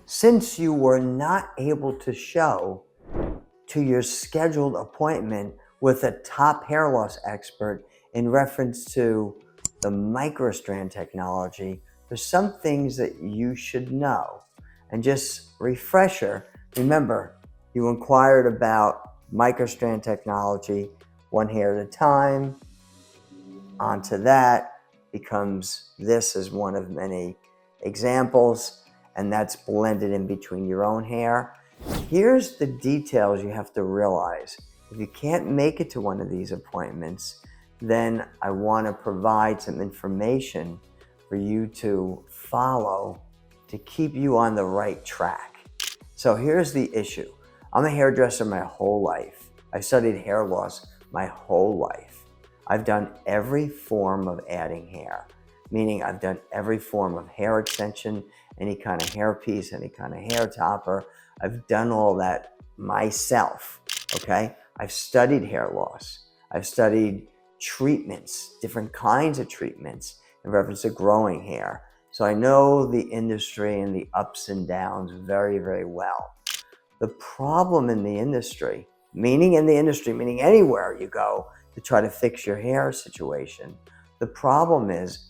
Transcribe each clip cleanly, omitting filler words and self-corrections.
Since you were not able to show to your scheduled appointment with a top hair loss expert in reference to the Micro Strand technology, there's some things that you should know. And just refresher, remember, you inquired about Micro Strand technology, one hair at a time. Onto that becomes this as one of many examples, and that's blended in between your own hair. Here's the details you have to realize. If you can't make it to one of these appointments, then I want to provide some information for you to follow to keep you on the right track. So here's the issue. I'm a hairdresser my whole life. I studied hair loss my whole life. I've done every form of adding hair, meaning I've done every form of hair extension, any kind of hair piece, any kind of hair topper. I've done all that myself, okay? I've studied hair loss. I've studied treatments, different kinds of treatments in reference to growing hair. So I know the industry and the ups and downs very, very well. The problem in the industry, meaning anywhere you go to try to fix your hair situation, the problem is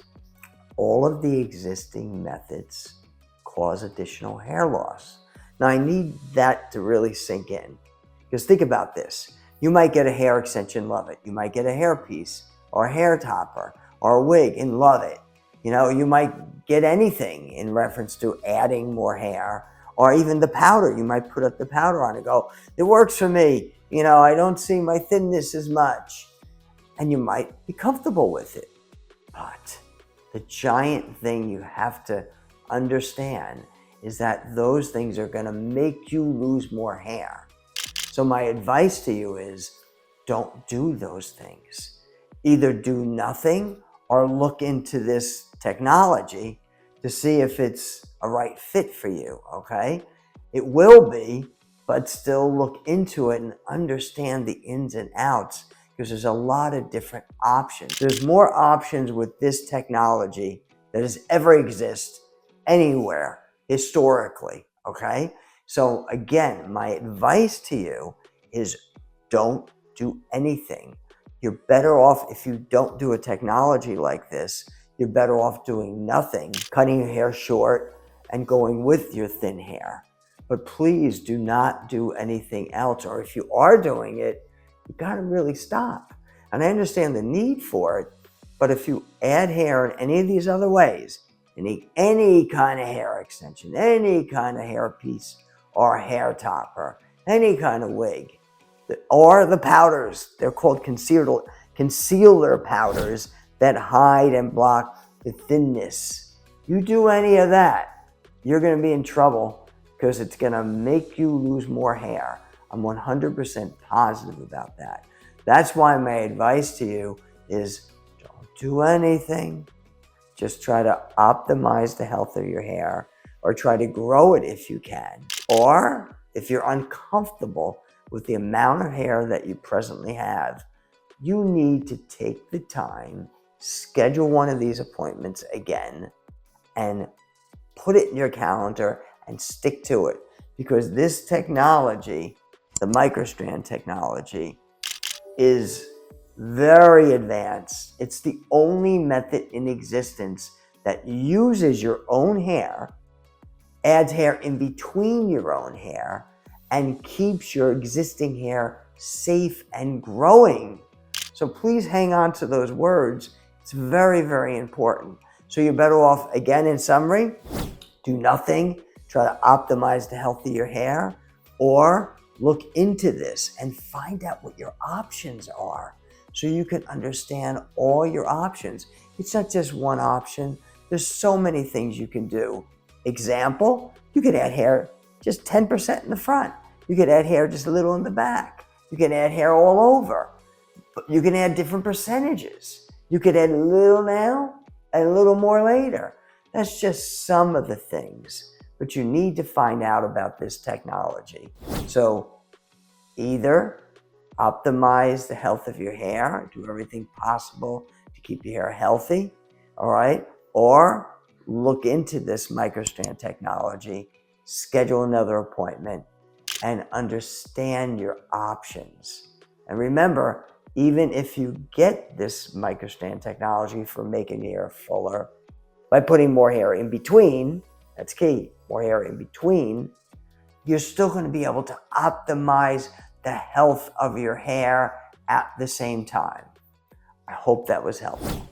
all of the existing methods cause additional hair loss. Now I need that to really sink in, because think about this. You might get a hair extension, love it. You might get a hair piece or a hair topper or a wig and love it. You know, you might get anything in reference to adding more hair, or even the powder. You might put up the powder on and go, it works for me. You know, I don't see my thinness as much. And you might be comfortable with it. But the giant thing you have to understand is that those things are going to make you lose more hair. So my advice to you is don't do those things. Either do nothing or look into this technology to see if it's a right fit for you, okay? It will be, but still look into it and understand the ins and outs, because there's a lot of different options. There's more options with this technology that has ever existed anywhere historically, okay? So again, my advice to you is don't do anything. You're better off if you don't do a technology like this. You're better off doing nothing, cutting your hair short and going with your thin hair. But please do not do anything else, or if you are doing it, you gotta really stop. And I understand the need for it, but if you add hair in any of these other ways, any kind of hair extension, any kind of hair piece or hair topper, any kind of wig, or the powders, they're called concealer powders that hide and block the thinness. You do any of that, you're gonna be in trouble, because it's gonna make you lose more hair. I'm 100% positive about that. That's why my advice to you is don't do anything. Just try to optimize the health of your hair, or try to grow it if you can. Or if you're uncomfortable with the amount of hair that you presently have, you need to take the time, schedule one of these appointments again, and put it in your calendar and stick to it. Because this technology, the Micro Strand technology, is very advanced. It's the only method in existence that uses your own hair, adds hair in between your own hair, and keeps your existing hair safe and growing. So please hang on to those words. It's very, very important. So you're better off, again, in summary, do nothing, try to optimize the health of your hair, or look into this and find out what your options are so you can understand all your options. It's not just one option. There's so many things you can do. Example, you could add hair just 10% in the front. You could add hair just a little in the back. You can add hair all over. You can add different percentages. You could add a little now and a little more later. That's just some of the things. But you need to find out about this technology. So either optimize the health of your hair, do everything possible to keep your hair healthy, all right? Or look into this Micro Strand technology schedule another appointment, and understand your options. And remember, even if you get this Micro Strand technology for making your hair fuller, by putting more hair in between, that's key, more hair in between, you're still going to be able to optimize the health of your hair at the same time. I hope that was helpful.